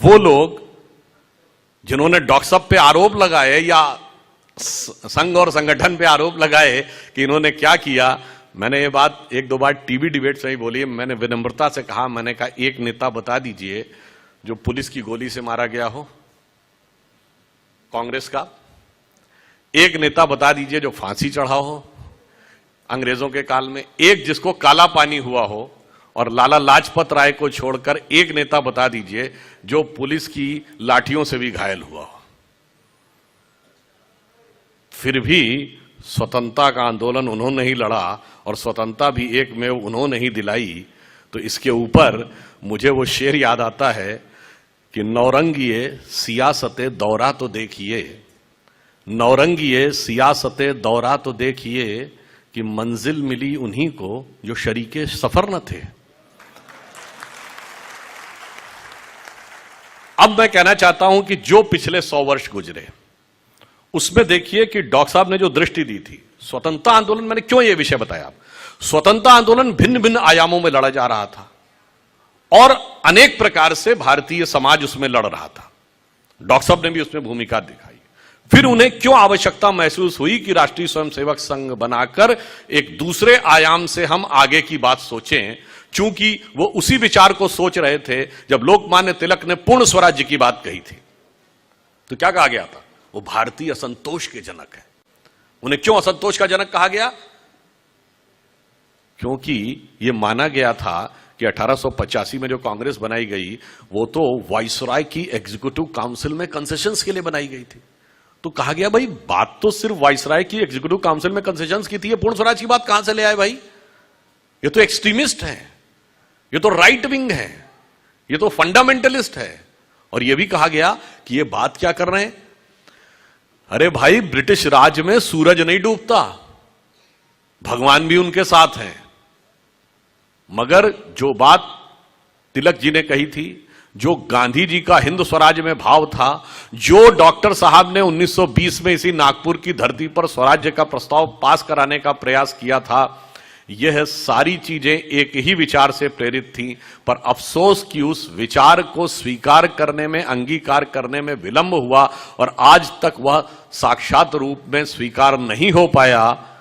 वो लोग जिन्होंने डॉक्टर साहब पे आरोप लगाए या संघ और संगठन पे आरोप लगाए कि इन्होंने क्या किया, मैंने ये बात एक दो बार टीवी डिबेट में ही बोली। मैंने विनम्रता से कहा, मैंने कहा एक नेता बता दीजिए जो पुलिस की गोली से मारा गया हो कांग्रेस का, एक नेता बता दीजिए जो फांसी चढ़ा हो अंग्रेजों के काल में, एक जिसको काला पानी हुआ हो, और लाला लाजपत राय को छोड़कर एक नेता बता दीजिए जो पुलिस की लाठियों से भी घायल हुआ हो। फिर भी स्वतंत्रता का आंदोलन उन्होंने ही लड़ा और स्वतंत्रता भी एक में उन्होंने ही दिलाई। तो इसके ऊपर मुझे वो शेर याद आता है कि नौरंगिए सियासते दौरा तो देखिए, नौरंगिए सियासते दौरा तो देखिए कि मंजिल मिली उन्हीं को जो शरीके सफर न थे। अब मैं कहना चाहता हूं कि जो पिछले 100 वर्ष गुजरे उसमें देखिए कि डॉक्टर साहब ने जो दृष्टि दी थी स्वतंत्रता आंदोलन, मैंने क्यों यह विषय बताया, स्वतंत्रता आंदोलन भिन्न भिन्न आयामों में लड़ा जा रहा था और अनेक प्रकार से भारतीय समाज उसमें लड़ रहा था। डॉक्टर साहब ने भी उसमें भूमिका दिखाई। फिर उन्हें क्यों आवश्यकता महसूस हुई कि राष्ट्रीय स्वयंसेवक संघ बनाकर एक दूसरे आयाम से हम आगे की बात सोचें, चूंकि वो उसी विचार को सोच रहे थे जब लोकमान्य तिलक ने पूर्ण स्वराज्य की बात कही थी। तो क्या कहा गया था, वो भारतीय असंतोष के जनक है। उन्हें क्यों असंतोष का जनक कहा गया, क्योंकि यह माना गया था कि 1885 में जो कांग्रेस बनाई गई वो तो वाइसराय की एग्जीक्यूटिव काउंसिल में कंसेशंस के लिए बनाई गई थी। तो कहा गया भाई बात तो सिर्फ वाइसराय की एग्जीक्यूटिव काउंसिल में कंसेशंस की थी, पूर्ण स्वराज की बात कहां से ले आए भाई, ये तो एक्सट्रीमिस्ट है, ये तो राइट विंग है, ये तो फंडामेंटलिस्ट है। और यह भी कहा गया कि ये बात क्या कर रहे हैं, अरे भाई ब्रिटिश राज में सूरज नहीं डूबता, भगवान भी उनके साथ हैं। मगर जो बात तिलक जी ने कही थी, जो गांधी जी का हिंद स्वराज में भाव था, जो डॉक्टर साहब ने 1920 में इसी नागपुर की धरती पर स्वराज्य का प्रस्ताव पास कराने का प्रयास किया था, यह सारी चीजें एक ही विचार से प्रेरित थीं। पर अफसोस कि उस विचार को स्वीकार करने में, अंगीकार करने में विलंब हुआ और आज तक वह साक्षात रूप में स्वीकार नहीं हो पाया।